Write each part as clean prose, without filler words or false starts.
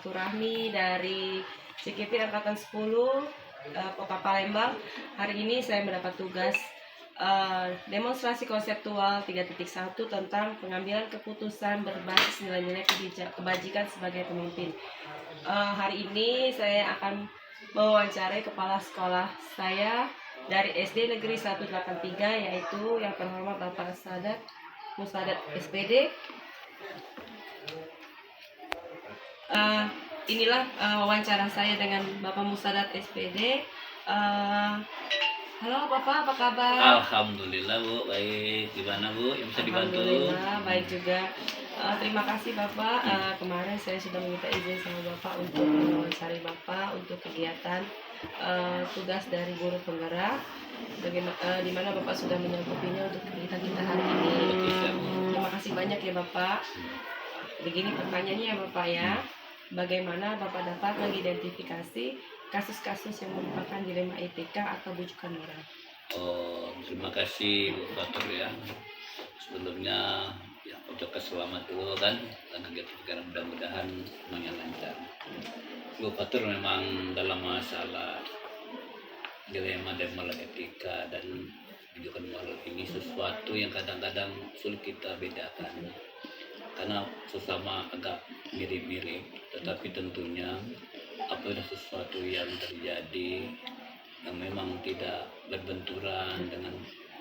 silaturahmi dari CKP Angkatan 10 Kota Palembang. Hari ini saya mendapat tugas demonstrasi konseptual 3.1 tentang pengambilan keputusan berbasis nilai-nilai kebajikan sebagai pemimpin. Hari ini saya akan mewawancarai kepala sekolah saya dari SD Negeri 183, yaitu yang terhormat Bapak Sadat Musadat SPD. Inilah wawancara saya dengan Bapak Musadat SPD. Halo Bapak, apa kabar? Alhamdulillah Bu, baik. Gimana Bu, yang bisa dibantu? Alhamdulillah, baik juga. Terima kasih Bapak. Kemarin saya sudah meminta izin sama Bapak untuk mewawancari Bapak untuk kegiatan tugas dari guru penggerak. Di mana Bapak sudah menyanggupinya untuk kegiatan kita hari ini. Terima kasih banyak ya Bapak. Begini pertanyaannya ya Bapak ya. Bagaimana Bapak dapat mengidentifikasi kasus-kasus yang merupakan dilema etika atau bujukan moral? Terima kasih Bu Fatur ya. Sebelumnya ya ucapkan selamat dulu kan, dan kegiatan mudah-mudahan semuanya lancar. Bu Fatur memang dalam masalah dilema etika dan bujukan moral ini sesuatu yang kadang-kadang sulit kita bedakan. Karena sesama agak mirip-mirip, tetapi tentunya apabila sesuatu yang terjadi yang memang tidak berbenturan dengan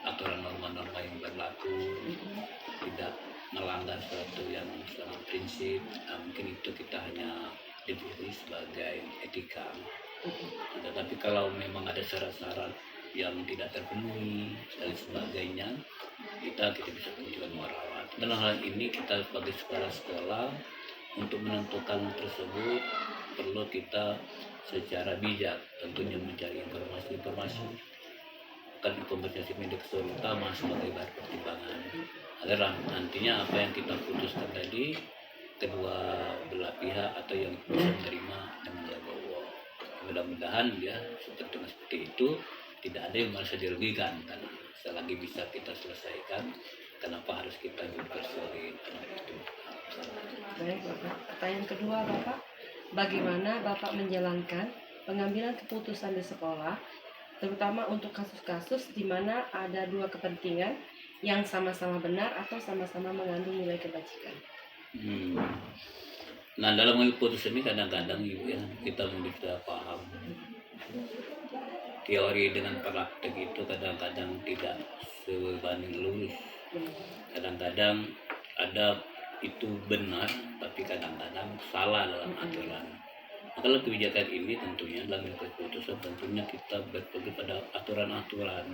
aturan norma-norma yang berlaku, tidak melanggar sesuatu yang sangat prinsip, mungkin itu kita hanya dipilih sebagai etika. Tetapi kalau memang ada syarat-syarat yang tidak terpenuhi dan sebagainya, kita bisa menunjukkan moral. Dalam hal ini kita sebagai sekolah untuk menentukan tersebut perlu kita secara bijak tentunya mencari informasi kan komunikasi media terutama sebagai bahan pertimbangan agar nantinya apa yang kita putuskan tadi kedua belah pihak atau yang bisa menerima dengan legowo. Mudah-mudahan ya seperti itu tidak ada yang merasa dirugikan karena selagi bisa kita selesaikan, kenapa harus kita berkesulitan itu. Baik Bapak. Pertanyaan kedua Bapak, bagaimana Bapak menjalankan pengambilan keputusan di sekolah, terutama untuk kasus-kasus di mana ada dua kepentingan yang sama-sama benar atau sama-sama mengandung nilai kebajikan? Nah, dalam mengambil keputusan ini kadang-kadang ya, kita bisa paham teori dengan praktek itu kadang-kadang tidak sebanding lurus. Kadang-kadang ada itu benar tapi kadang-kadang salah dalam aturan. Kalau kebijakan ini tentunya dalam keputusan tentunya kita berpegang pada aturan-aturan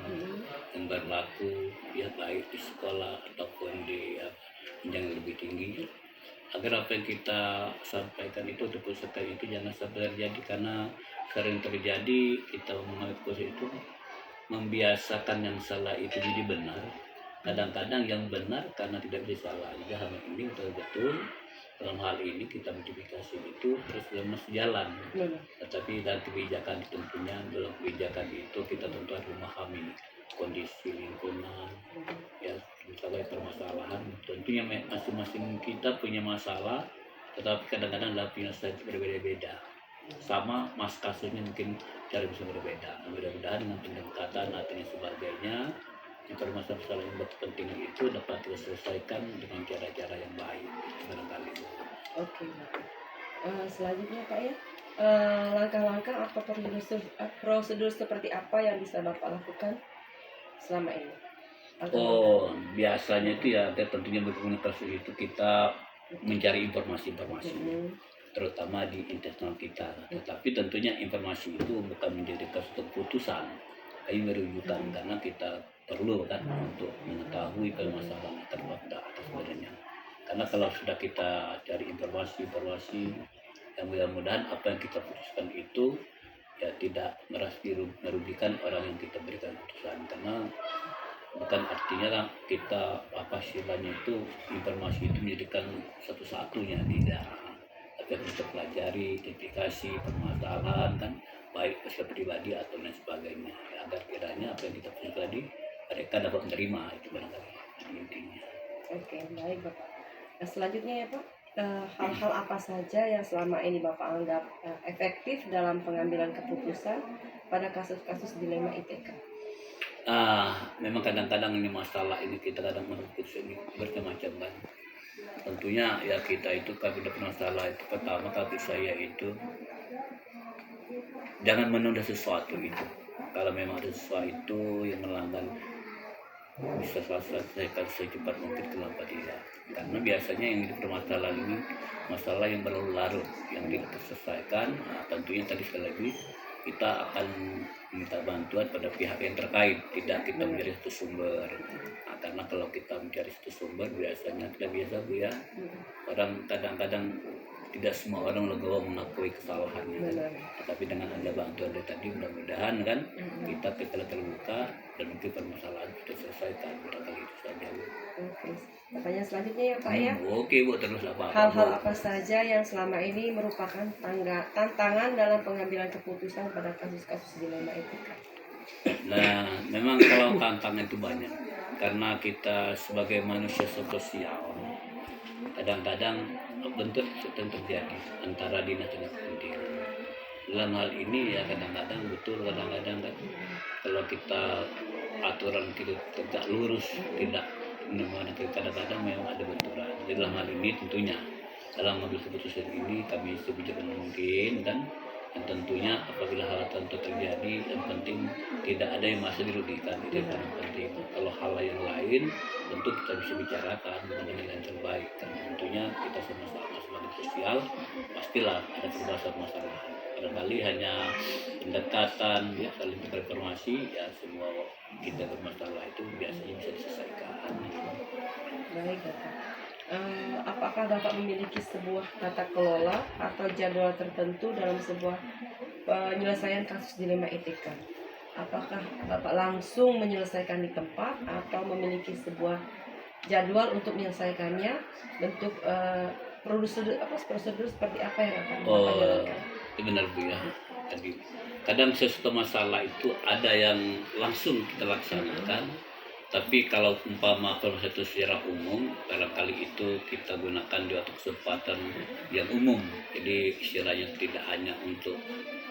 yang berlaku ya baik di sekolah ataupun di yang lebih tinggi agar apa yang kita sampaikan itu keputusan itu jangan sampai terjadi karena sering terjadi kita mengambil keputusan itu membiasakan yang salah itu jadi benar. Kadang-kadang yang benar karena tidak bisa salah. Jadi hal ini betul-betul dalam hal ini kita modifikasi itu terus masih jalan. Tetapi dalam kebijakan tentunya dalam kebijakan itu kita tentu harus memahami kondisi lingkungan ya misalnya permasalahan tentunya masing-masing kita punya masalah tetapi kadang-kadang dalam penyelesaian berbeda-beda sama mas kasusnya mungkin cara bisa berbeda. Mudah-mudahan dengan pendekatan atau sebagainya yang permasalahan yang berkepentingan itu dapat diselesaikan dengan cara-cara yang baik barangkali. Oke Bapak. Selanjutnya Pak ya, langkah-langkah atau prosedur seperti apa yang bisa Bapak lakukan selama ini? Biasanya itu ya tentunya berkomunikasi itu kita mencari informasi-informasi terutama di internal kita. Tetapi tentunya informasi itu bukan menjadi keputusan, tapi merujukan karena kita perlu kan untuk mengetahui permasalahan terpada atas badannya. Karena kalau sudah kita cari informasi yang mudah-mudahan apa yang kita putuskan itu ya tidak merasa merugikan orang yang kita berikan putusan karena bukan artinya lah kita apa istilahnya itu informasi itu menjadikan satu-satunya tidak, tapi kita pelajari identifikasi permasalahan kan baik secara pribadi atau lain sebagainya ya, agar kiranya apa yang kita punya tadi mereka dapat menerima itu barangkali intinya. Oke baik Bapak. Selanjutnya ya Pak, hal-hal apa saja yang selama ini Bapak anggap efektif dalam pengambilan keputusan pada kasus-kasus dilema ITK? Memang kadang-kadang ini masalah ini kita kadang menurut ini bermacam kan. Tentunya ya kita itu kalau ada masalah itu pertama kali saya itu jangan menunda sesuatu itu. Kalau memang ada sesuatu yang melanggar bisa selesaikan secepat mungkin, kenapa tidak? Karena biasanya yang bermasalah ini masalah yang berlalu larut yang tidak terselesaikan. Tentunya tadi sekali lagi kita akan minta bantuan pada pihak yang terkait, tidak kita mencari satu sumber. Karena kalau kita mencari satu sumber biasanya tidak biasa Bu ya, orang kadang-kadang tidak semua orang legowo mengakui kesalahannya. Tapi dengan ada bantuan dari tadi mudah-mudahan kan kita terbuka dan mungkin permasalahan sudah selesaikan. Barangkali itu saja Bu. Oke. Pertanyaan selanjutnya ya Pak ya. Oke Bu, terus apa? Hal-hal apa saja yang selama ini merupakan tantangan dalam pengambilan keputusan pada kasus-kasus dilema etika? Nah, memang kalau tantangan itu banyak karena kita sebagai manusia sosial kadang-kadang bentuk yang terjadi antara dinas dengan pendidikan. Dalam hal ini ya kadang-kadang betul, kadang-kadang kan kalau kita aturan tidak tegak lurus, tidak kadang-kadang memang ada benturan. Dalam hal ini tentunya dalam mengambil keputusan ini kami sebijak mungkin kan, dan tentunya apabila hal tertentu terjadi yang penting tidak ada yang merasa dirugikan, itu yang paling penting. Kalau hal yang lain tentu kita bisa bicarakan dengan yang terbaik, karena tentunya kita sama-sama sebagai sosial pastilah ada permasalahan. Barangkali hanya pendekatan ya, saling tukar informasi ya, semua kita bermasalah itu biasanya bisa diselesaikan. Baik Bapak. Apakah Bapak memiliki sebuah tata kelola atau jadwal tertentu dalam sebuah penyelesaian kasus dilema etika? Apakah Bapak langsung menyelesaikan di tempat atau memiliki sebuah jadwal untuk menyelesaikannya, bentuk prosedur seperti apa yang akan Bapak jalankan? Itu benar Bu ya. Jadi kadang sesuatu masalah itu ada yang langsung kita laksanakan, tapi kalau umpama proses itu secara umum, barangkali itu kita gunakan di waktu kesempatan yang umum. Jadi istilahnya tidak hanya untuk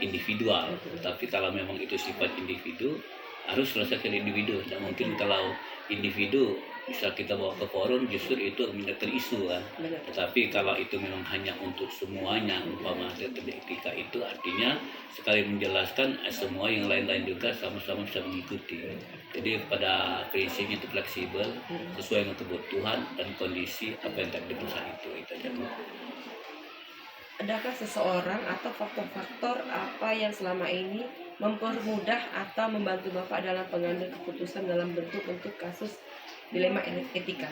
individual, tapi kalau memang itu sifat individu, harus selesaikan individu. Dan mungkin kalau individu bisa kita bawa ke forum, justru itu menjadi isu kan. Tetapi kalau itu memang hanya untuk semuanya, umpama etika itu artinya sekali menjelaskan semua yang lain-lain juga sama-sama bisa mengikuti. Jadi pada prinsipnya itu fleksibel sesuai dengan kebutuhan dan kondisi apa yang terjadi di perusahaan itu aja. Adakah seseorang atau faktor-faktor apa yang selama ini mempermudah atau membantu Bapak dalam pengambil keputusan dalam bentuk kasus dilema etika?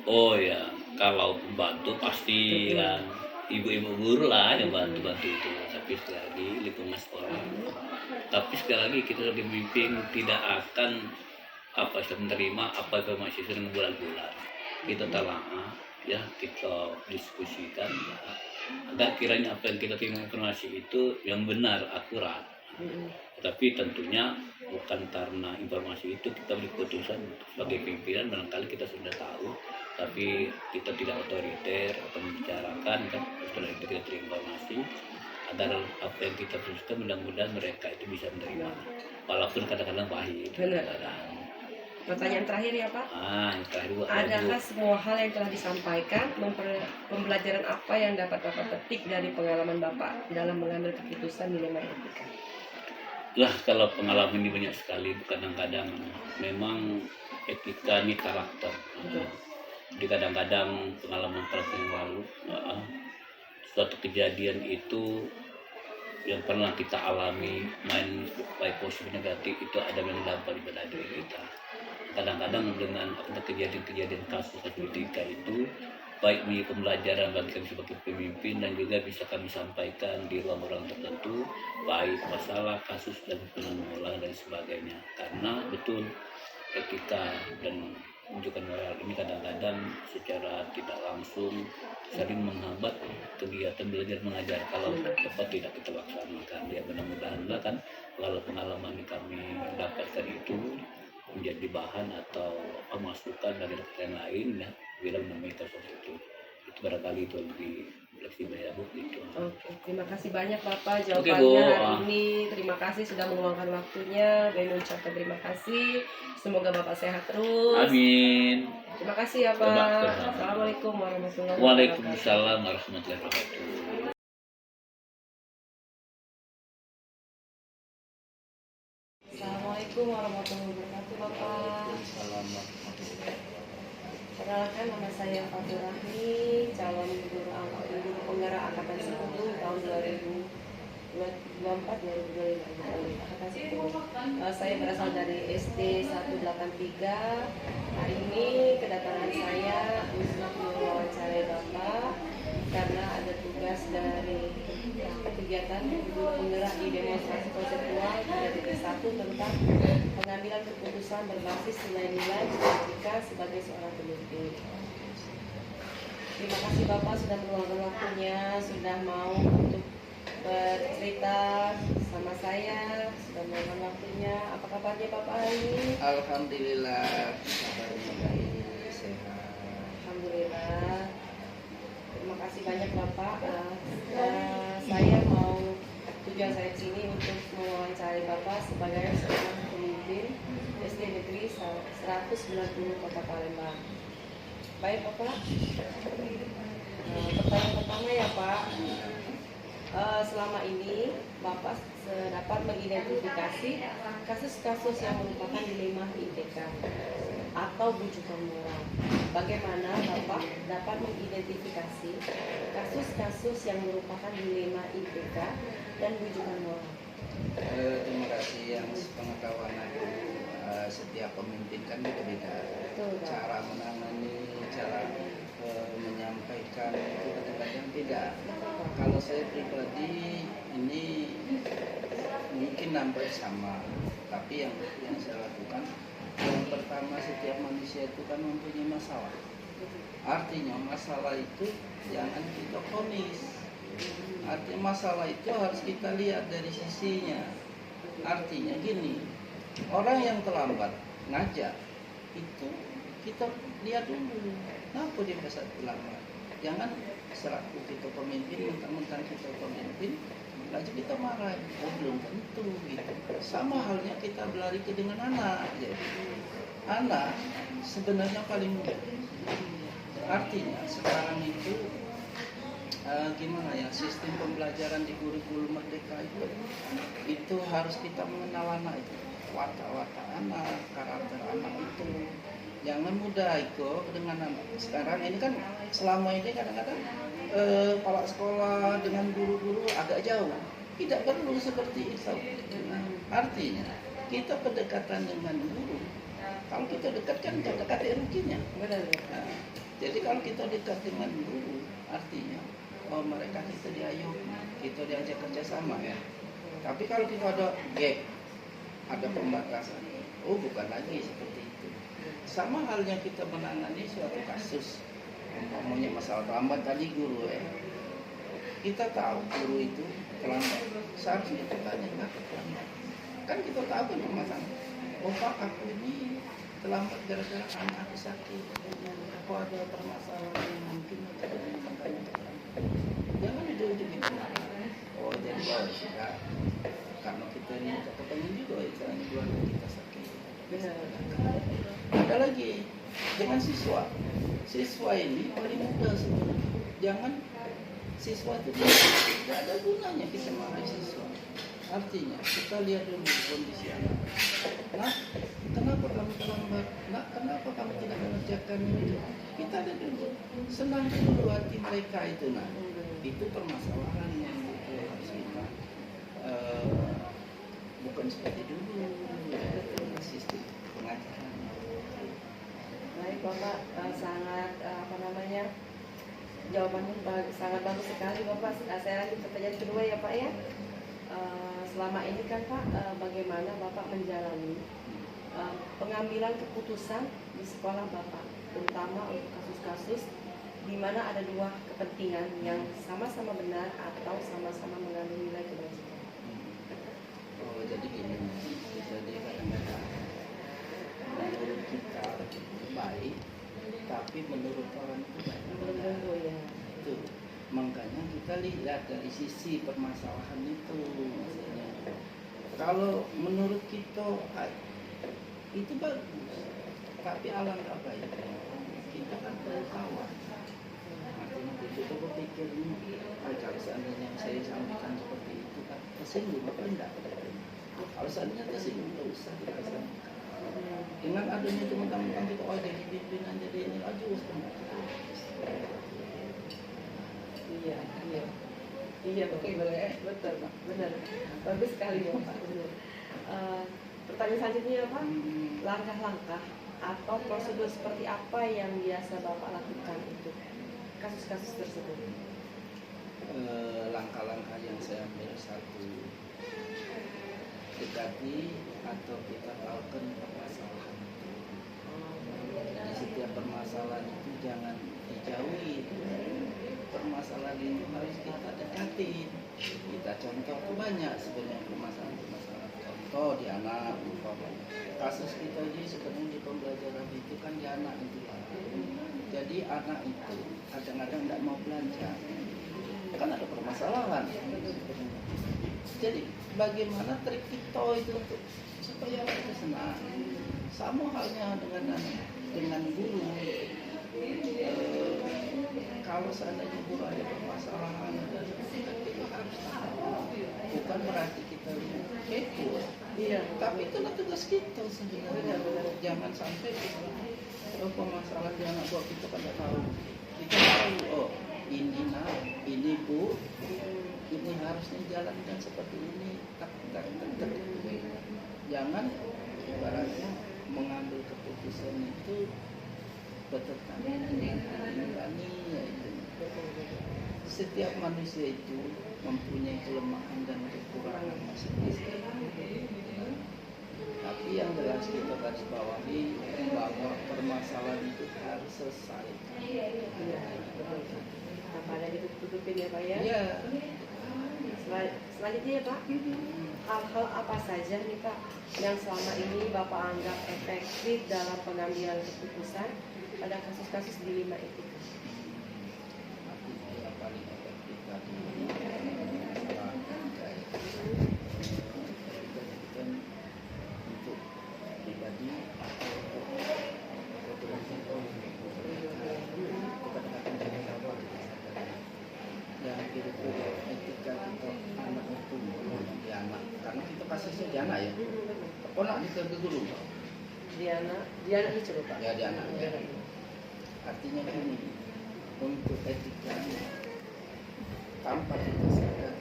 Oh ya, kalau bantu pasti kan ibu-ibu guru lah yang bantu itu. Tapi sekali lagi lingkungan sekolah. Tapi sekali lagi kita sebagai pemimpin tidak akan menerima apa informasi dengan bulan-bulan. Kita telaah ya, kita diskusikan ya, agar kiranya apa yang kita terima informasi itu yang benar, akurat. Tapi tentunya bukan karena informasi itu kita beri keputusan. Sebagai pimpinan barangkali kita sudah tahu, tapi kita tidak otoriter atau membicarakan kan. Setelah itu kita terima informasi agar apa yang kita putuskan mudah-mudahan mereka itu bisa menerima, walaupun kadang-kadang pahit. Pertanyaan terakhir ya Pak. Yang terakhir adakah semua hal yang telah disampaikan pembelajaran apa yang dapat Bapak petik dari pengalaman Bapak dalam mengambil keputusan dilema etika? Lah, kalau pengalaman ini banyak sekali. Kadang-kadang memang etika ini karakter. Jadi kadang-kadang pengalaman yang lalu suatu kejadian itu yang pernah kita alami, main baik positif negatif, itu ada yang dampak pada diri kita. Kadang-kadang dengan kejadian-kejadian kasus etika itu baik menjadi pembelajaran bagi kami sebagai pemimpin, dan juga bisa kami sampaikan di ruang-ruang tertentu, baik masalah kasus dan penanggulangan dan sebagainya. Karena betul etika dan menunjukkan moral ini kadang-kadang secara tidak langsung sering menghambat kegiatan belajar mengajar kalau tepat tidak kita laksanakan. Ya mudah-mudahan lah kan kalau pengalaman yang kami dapatkan itu menjadi bahan atau masukan dari rekan lain ya bila menemui kasus itu barangkali itu lebih fleksibel ya Bu gitu. Oke, terima kasih banyak Bapak Oke, jawabannya Bu. hari ini. Terima kasih sudah meluangkan waktunya. Beni ucapkan terima kasih. Semoga Bapak sehat terus. Amin. Terima kasih ya Pak. Sama-sama. Assalamualaikum warahmatullahi wabarakatuh. Waalaikumsalam warahmatullahi wabarakatuh. Assalamualaikum warahmatullahi wabarakatuh Bapak. Perkenalkan, nama saya Fatul Rahmi, calon guru penggerak angkatan 10 tahun 2024-2025 angkatan 10. Saya berasal dari SD 183. Hari ini kedatangan saya untuk mewawancarai Bapak karena ada tugas dari kegiatan guru penggerak di demonstrasi konseptual 3.1 tentang pengambilan keputusan berbasis nilai-nilai etika sebagai seorang pemimpin. Terima kasih Bapak sudah meluangkan waktunya, sudah mau untuk bercerita sama saya, sudah meluangkan waktunya. Apa kabarnya Bapak hari ini? Alhamdulillah, kabarnya baik, sehat. Alhamdulillah. Terima kasih banyak Bapak. Saya mau tujuan saya di sini untuk mewawancarai Bapak sebagai seorang pemimpin SD Negeri 190 Kota Palembang. Baik Bapak. Pertanyaan pertama ya Pak. Selama ini Bapak dapat mengidentifikasi kasus-kasus yang merupakan dilema IPK atau bujukan moral. Bagaimana Bapak dapat mengidentifikasi kasus-kasus yang merupakan dilema IPK dan bujukan moral? Terima kasih yang sepengetahuan aku. Setiap pemimpin kan beda-beda. Betul, Pak. Cara menangani, cara menyampaikan itu kadang-kadang beda. Kalau saya pribadi ini mungkin hampir sama, tapi yang saya lakukan yang pertama, setiap manusia itu kan mempunyai masalah. Artinya masalah itu jangan kita vonis. Artinya masalah itu harus kita lihat dari sisinya. Artinya gini, orang yang terlambat ngajar itu kita lihat dulu, kenapa dia bisa terlambat. Jangan selaku kita pemimpin, mentang-mentang kita pemimpin lalu kita marah, oh belum tentu gitu. Sama halnya kita berlari ke dengan anak. Jadi anak sebenarnya paling mudah. Artinya sekarang itu gimana ya, sistem pembelajaran di kurikulum merdeka itu harus kita mengenal anak itu, watak-watak anak, karakter anak itu. Jangan mudah ikut dengan anak. Sekarang ini kan selama ini kadang-kadang kepala sekolah dengan guru-guru agak jauh. Tidak perlu seperti itu. Nah, artinya kita pendekatan dengan guru. Kalau kita dekat kan dekat ruginya. Benar. Nah, jadi kalau kita dekat dengan guru, artinya mereka kita diayu, kita diajak kerjasama ya. Tapi kalau kita ada gap, ada pembatasan, oh bukan lagi seperti itu. Sama halnya kita menangani suatu kasus, umpamanya masalah terlambat tadi guru ya. Kita tahu guru itu terlambat, seharusnya kita tanya kenapa terlambat. Kan kita tahu kan masalah. Oh Pak, aku ini terlambat gara-gara anak aku sakit. Aku ada permasalahan yang mungkin makanya terlambat. Jangan ujung-ujung itu. Oh jadi ya, karena kita ini ketemu juga istilahnya keluarga kita sakit. Ada lagi dengan siswa. Siswa ini paling mudah sebenarnya. Jangan siswa itu tidak ada gunanya kita marahi siswa. Artinya kita lihat dulu kondisi anak. Nah, kenapa kamu terlambat? Nah, kenapa kamu tidak mengerjakan itu? Kita lihat dulu. Senang dulu hati mereka itu. Nah, itu permasalahan yang harus kita bukan seperti dulu sistem pengajaran. Baik Bapak, sangat jawabannya sangat bagus sekali Bapak. Saya lanjut ke pertanyaan kedua ya Pak ya. Selama ini kan Pak, bagaimana Bapak menjalani pengambilan keputusan di sekolah Bapak, terutama untuk kasus-kasus di mana ada dua kepentingan yang sama-sama benar atau sama-sama mengandung nilai kebajikan. Oh jadi gini, jadi kadang-kadang menurut kita baik, tapi menurut orang itu baik. Belum tentu ya. kita lihat dari sisi permasalahan itu maksudnya. Kalau menurut kita itu bagus, tapi alangkah baiknya kita kan pengetahuan. Artinya kita berpikir kalau seandainya saya sampaikan seperti itu kan tersinggung apa enggak? Kalau seandainya tersinggung nggak usah kita sampaikan. Dengan adanya teman-teman kita jadi pimpinan jadi ini aja usah. Iya, iya. Iya, Oke, betul. boleh. Betul, Pak. Benar. Bagus sekali ya, Pak. Benar. Pertanyaan selanjutnya, Pak. Langkah-langkah atau prosedur seperti apa yang biasa Bapak lakukan untuk kasus-kasus tersebut? Langkah-langkah yang saya ambil satu, dekati atau kita tahukan permasalahan. Jadi setiap permasalahan itu jangan dijauhi. Permasalahan itu harus kita dekati. Kita contoh banyak sebenarnya permasalahan. Contoh di anak, umpamanya. Kasus kita ini sebenarnya di pembelajaran itu kan di anak itu. Jadi anak itu kadang-kadang tidak mau belajar. Kan ada permasalahan. Jadi bagaimana trik kita itu untuk supaya kita senang. Sama halnya dengan guru. Kalau seandainya guru ada permasalahan, kita harus tahu. Bukan berarti kita kepo. Iya. Tapi itulah tugas kita sebenarnya. Jangan sampai permasalahan di anak buah kita pada tahu. Kita tahu, oh ini nak, ini bu, ini harusnya jalankan seperti ini. Tak. Jangan ibaratnya mengambil keputusan itu bertentangan dengan nurani. Setiap manusia itu mempunyai kelemahan dan kekurangan masing-masing. Tapi yang jelas kita garis bawahi bahwa permasalahan itu harus selesai. Apa ada ditutup-tutupin ya, Pak ya? Iya. Selanjutnya ya, Pak. Hal-hal apa saja nih, Pak, yang selama ini Bapak anggap efektif dalam pengambilan keputusan pada kasus-kasus dilema etika? Yang paling efektif tadi masalah kan untuk pribadi dan kira-kira etika kita anak itu di anak karena kita kasusnya di anak ya. Anak kita ke guru. Diana itu loh, Pak. Ya di anak ya. Artinya gini, untuk etikanya tanpa kita sadar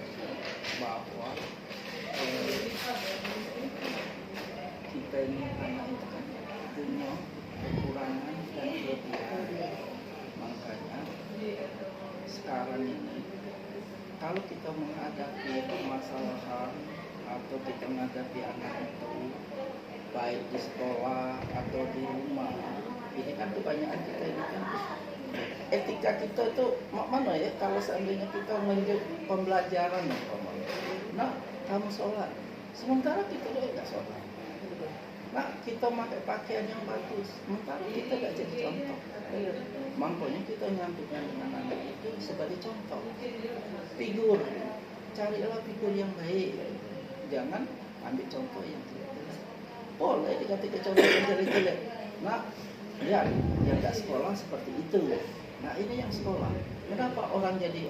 bahwa kita ini anak itu kan punya kekurangan dan kelebihan. Makanya sekarang ini kalau kita menghadapi permasalahan atau kita menghadapi anak itu baik di sekolah atau di rumah, ini kan kebanyakan kita ini kan etika kita itu mana ya kalau seandainya kita menunjuk pembelajaran nah kamu sholat sementara kita udah nggak sholat, nah kita pakai pakaian yang bagus sementara kita nggak jadi contoh. Makanya kita nyampaikan dengan anak itu sebagai contoh figur, carilah figur yang baik, jangan ambil contoh yang jelek. Boleh dikatakan contoh yang jelek-jelek. Nah, lihat yang nggak sekolah seperti itu. Nah ini yang sekolah. Kenapa orang jadi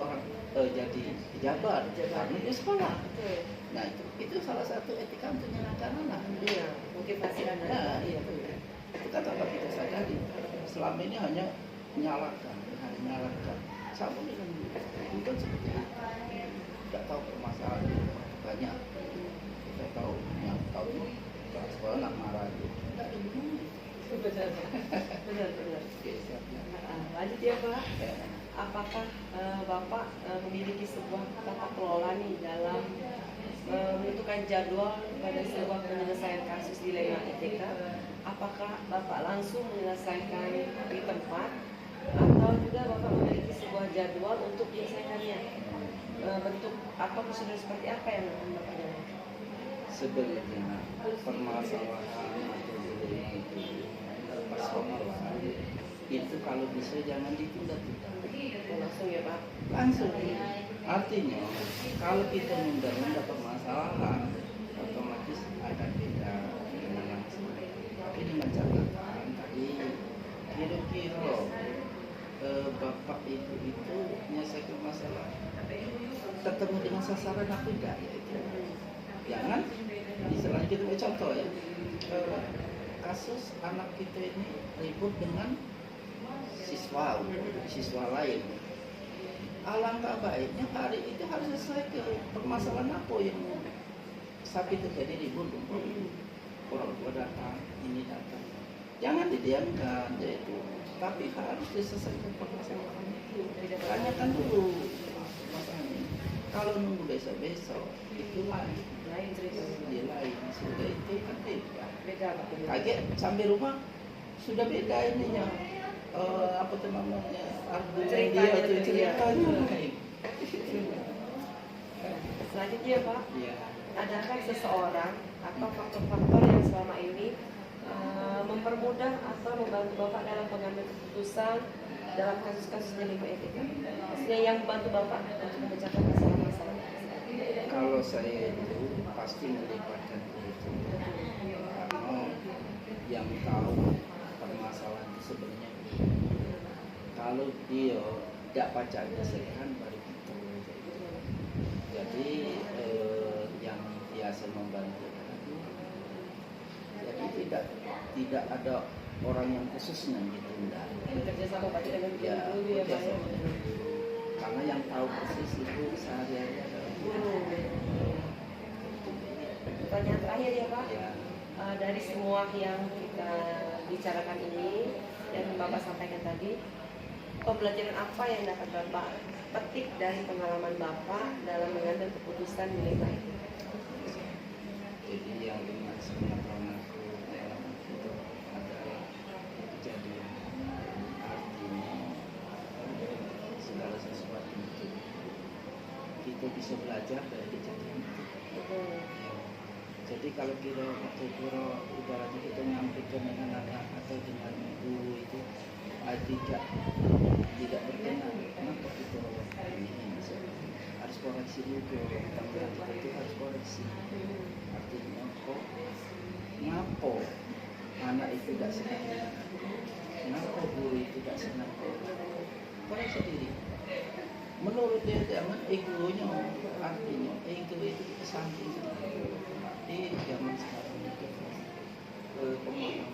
jadi pejabat? Karena dia sekolah. Nah itu salah satu etika untuk menyenangkan anak. Iya, motivasi anak. Nah, iya. Itu kan tanpa kita sadari. Selama ini hanya menyalahkan. Sama dengan itu seperti itu. Tidak tahu permasalahan banyak. Kita tahu yang tahu sekolah nak marah itu. Tidak ada gunanya. Benar. Oke, siap ya. Lanjut ya, Pak. Apakah Bapak memiliki sebuah tata kelola nih dalam menentukan jadwal pada sebuah penyelesaian kasus dilema etika? Apakah Bapak langsung menyelesaikan di tempat atau juga Bapak memiliki sebuah jadwal untuk menyelesaikannya? Bentuk atau prosedur seperti apa yang akan Bapak jalankan? Sebenarnya permasalahan atau dilema itu persoalan itu kalau bisa jangan ditunda-tunda. Langsung ya, Pak. Langsung Artinya kalau kita nunda-nunda permasalahan, otomatis akan beda dengan langsung. Tapi dengan catatan tadi kira-kira bapak ibu itu menyelesaikan masalah ketemu dengan sasaran apa enggak ya itu. Jangan istilahnya kita ambil contoh ya. Kasus anak kita ini ribut dengan siswa lain. Alangkah baiknya hari itu harus selesai ke permasalahan apa yang sampai terjadi ribut. Orang tua datang, ini datang. Jangan didiamkan, yaitu tapi harus diselesaikan permasalahan itu. Tanyakan dulu masalahnya. Kalau nunggu besok itu lain cerita. Dia lain sudah itu kan beda. Kaget sampai rumah sudah beda ininya. Apa tuh namanya? Ceritanya itu ceritanya lain. Selanjutnya Pak, Iya. adakah seseorang atau faktor-faktor yang selama ini mempermudah atau membantu Bapak dalam pengambilan keputusan dalam kasus-kasus delima etika? Maksudnya yang membantu Bapak untuk memecahkan masalah-masalah. Kalau saya itu pasti melibatkan itu karena yang tahu permasalahan itu sebenarnya kalau dia tidak baca kesalahan baru kita. Jadi yang biasa membantu jadi tidak ada orang yang khususnya gitu enggak. Bekerja sama Pak dengan Ya, guru ya Pak ya. karena yang tahu persis itu sehari-hari adalah Guru. Pertanyaan terakhir ya Pak. ya. Dari semua yang kita bicarakan ini yang Bapak sampaikan tadi, pembelajaran apa yang dapat Bapak petik dari pengalaman Bapak dalam mengambil keputusan dilema itu? Jadi yang dengan pengetahuan aku itu adalah kejadian artinya segala sesuatu itu kita bisa belajar dari kejadian itu. Jadi kalau kira ibaratnya kita nyampaikan dengan anak atau dengan guru itu tidak berkenan, kenapa kita ini harus koreksi juga, tampilan kita itu harus koreksi. Artinya kok ngapo anak itu tidak senang dengan aku, ngapo guru itu tidak senang koreksi diri. Menurut dia jangan egonya, artinya ego itu kita samping di zaman sekarang itu pemahaman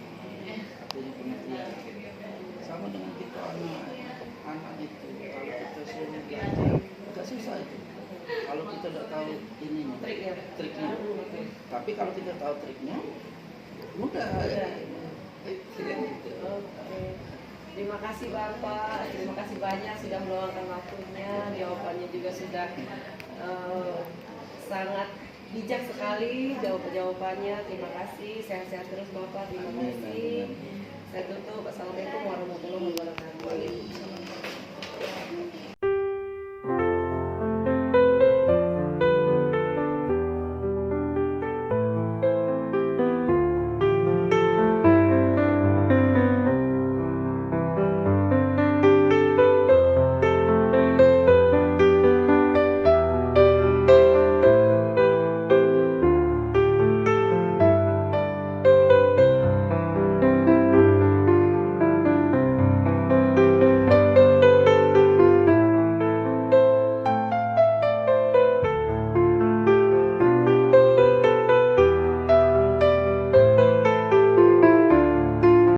artinya pengertian sama dengan kita anak itu kalau kita suruh belajar agak susah itu kalau kita tidak tahu ininya triknya tapi kalau kita tahu triknya mudah ya. Gitu. Oke. Terima kasih Bapak, terima kasih banyak sudah meluangkan waktunya, jawabannya juga sudah sangat bijak sekali jawabannya. Terima kasih, sehat-sehat terus Bapak, terima kasih.